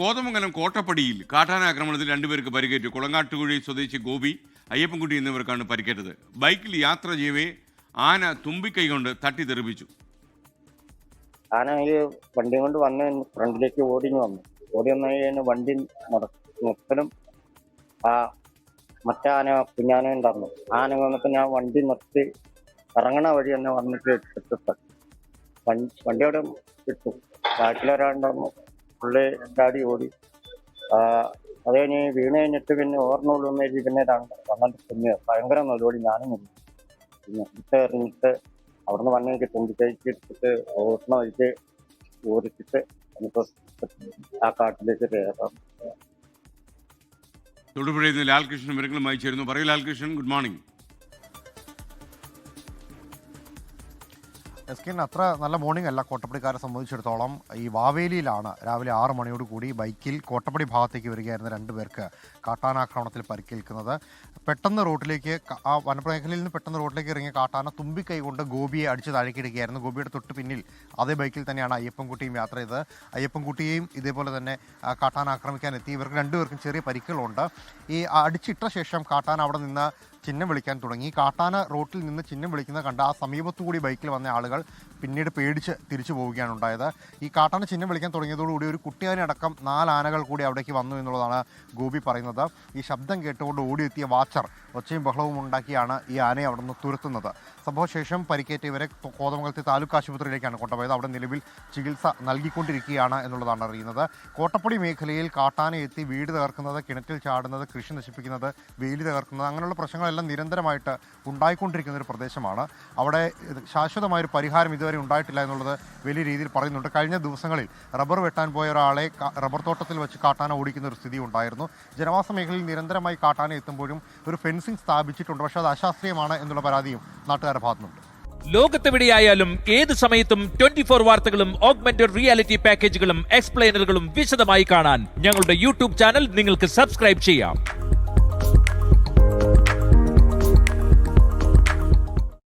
കോതമംഗലം കോട്ടപ്പടിയിൽ കാട്ടാനാക്രമണത്തിൽ രണ്ടുപേർക്ക് പരിക്കേറ്റു. കുളങ്ങാട്ടുകുഴി സ്വദേശി ഗോപി, അയ്യപ്പൻകുട്ടി എന്നിവർക്കാണ് പരിക്കേറ്റത്. ബൈക്കിൽ യാത്ര ചെയ്യവേ ആന തുമ്പിക്കൈ കൊണ്ട് തട്ടി തെറിപ്പിച്ചു. ആന ഈ വണ്ടി കൊണ്ട് വന്ന് ഫ്രണ്ടിലേക്ക് ഓടി വന്നു വണ്ടി നിർത്തലും ആ മറ്റേ ആന കുഞ്ഞാന ഉണ്ടായിരുന്നു. ആന വന്നപ്പോ ഞാൻ വണ്ടി നിർത്തി ഇറങ്ങണ വഴി തന്നെ വന്നിട്ട് ഇട്ടിട്ട് വണ്ടി അവിടെ ഇട്ടു. ബാക്കിലൊരാളുണ്ടായിരുന്നു, പുള്ളി ചാടി ഓടി. അത് കഴിഞ്ഞ് വീണ് കഴിഞ്ഞിട്ട് പിന്നെ ഓർമ്മ പിന്നെ വന്നിട്ട് പിന്നെ ഭയങ്കര നല്ലോടി ഞാനും നിന്നു. പിന്നെ ഇട്ട് എറിഞ്ഞിട്ട് അവിടുന്ന് വന്നെനിക്ക് തുമ്പിക്കൈക്ക് എടുത്തിട്ട് ഓട്ടണ വഴിക്ക് ഓടിച്ചിട്ട് നമുക്ക് ആ കാട്ടിലേക്ക് കയറാം. തൊടുപുഴയിൽ നിന്ന് ലാൽകൃഷ്ണൻ വിവരങ്ങളുമായി ചേരുന്നു. പറയൂ ലാൽകൃഷ്ണൻ, ഗുഡ് മോർണിംഗ്. എസ്കിൻ, അത്ര നല്ല മോർണിംഗ് അല്ല കോട്ടപ്പടിക്കാരെ സംബന്ധിച്ചിടത്തോളം. ഈ വാവേലിയിലാണ് രാവിലെ 6 മണിയോട് കൂടി ബൈക്കിൽ കോട്ടപ്പടി ഭാഗത്തേക്ക് വരികയായിരുന്ന 2 പേർക്ക് കാട്ടാനാക്രമണത്തിൽ പരിക്കേൽക്കുന്നത്. പെട്ടെന്ന് റോഡിലേക്ക് ആ വനമേഖലയിൽ നിന്ന് പെട്ടെന്ന് റോഡിലേക്ക് ഇറങ്ങിയ കാട്ടാന തുമ്പിക്കൈ കൊണ്ട് ഗോപിയെ അടിച്ച് താഴേക്കിടുകയായിരുന്നു. ഗോപിയുടെ തൊട്ട് പിന്നിൽ അതേ ബൈക്കിൽ തന്നെയാണ് അയ്യപ്പൻകുട്ടിയും യാത്ര ചെയ്തത്. അയ്യപ്പൻകുട്ടിയെയും ഇതേപോലെ തന്നെ കാട്ടാന ആക്രമിക്കാൻ എത്തി. ഇവർക്ക് 2 പേർക്കും ചെറിയ പരിക്കുകളുണ്ട്. ഈ അടിച്ചിട്ട ശേഷം കാട്ടാന അവിടെ നിന്ന് ചിഹ്നം വിളിക്കാൻ തുടങ്ങി. കാട്ടാന റോട്ടിൽ നിന്ന് ചിഹ്നം വിളിക്കുന്നത് കണ്ട് ആ സമീപത്തുകൂടി ബൈക്കിൽ വന്ന ആളുകൾ പിന്നീട് പേടിച്ച് തിരിച്ചു പോവുകയാണ് ഉണ്ടായത്. ഈ കാട്ടാന ചിഹ്നം വിളിക്കാൻ തുടങ്ങിയതോടുകൂടി ഒരു കുട്ടിയാനെ അടക്കം 4 ആനകൾ കൂടി അവിടേക്ക് വന്നു എന്നുള്ളതാണ് ഗോപി പറയുന്നത്. ഈ ശബ്ദം കേട്ടുകൊണ്ട് ഓടിയെത്തിയ വാച്ചർ ഒച്ചയും ബഹളവും ഉണ്ടാക്കിയാണ് ഈ ആനയെ അവിടെ നിന്ന് തുരത്തുന്നത്. സംഭവശേഷം പരിക്കേറ്റ ഇവരെ കോതമംഗലത്തെ താലൂക്ക് ആശുപത്രിയിലേക്കാണ് കൊണ്ടുപോയത്. അവിടെ നിലവിൽ ചികിത്സ നൽകിക്കൊണ്ടിരിക്കുകയാണ് എന്നുള്ളതാണ് അറിയുന്നത്. കോട്ടപ്പടി മേഖലയിൽ കാട്ടാന എത്തി വീട് തകർക്കുന്നത്, കിണറ്റിൽ ചാടുന്നത്, കൃഷി നശിപ്പിക്കുന്നത്, വേലി തകർക്കുന്നത്, അങ്ങനെയുള്ള പ്രശ്നങ്ങളെല്ലാം നിരന്തരമായിട്ട് ഉണ്ടായിക്കൊണ്ടിരിക്കുന്ന ഒരു പ്രദേശമാണ്. അവിടെ ശാശ്വതമായൊരു പരിഹാരം ഇതുവരെ ഉണ്ടായിട്ടില്ല എന്നുള്ളത് വലിയ രീതിയിൽ പറയുന്നുണ്ട്. കഴിഞ്ഞ ദിവസങ്ങളിൽ റബ്ബർ വെട്ടാൻ പോയ ഒരാളെ റബ്ബർ തോട്ടത്തിൽ വെച്ച് കാട്ടാന ഓടിക്കുന്ന ഒരു സ്ഥിതി ഉണ്ടായിരുന്നു. ജനവാസ മേഖലയിൽ നിരന്തരമായി കാട്ടാന എത്തുമ്പോഴും ഒരു ഫെൻസിംഗ് സ്ഥാപിച്ചിട്ടുണ്ട്. പക്ഷേ അത് അശാസ്ത്രീയമാണ് എന്നുള്ള പരാതിയും നാട്ടുകാരുടെ ഭാഗത്തുനിന്നുണ്ട്. ലോകത്തെവിടെയായാലും ഏത് സമയത്തും 24 വാർത്തകളും ഓഗ്മെന്റഡ് റിയാലിറ്റി പാക്കേജുകളും എക്സ്പ്ലെയിനറുകളും വിശദമായി കാണാൻ ഞങ്ങളുടെ യൂട്യൂബ് ചാനൽ നിങ്ങൾക്ക് സബ്സ്ക്രൈബ് ചെയ്യാം.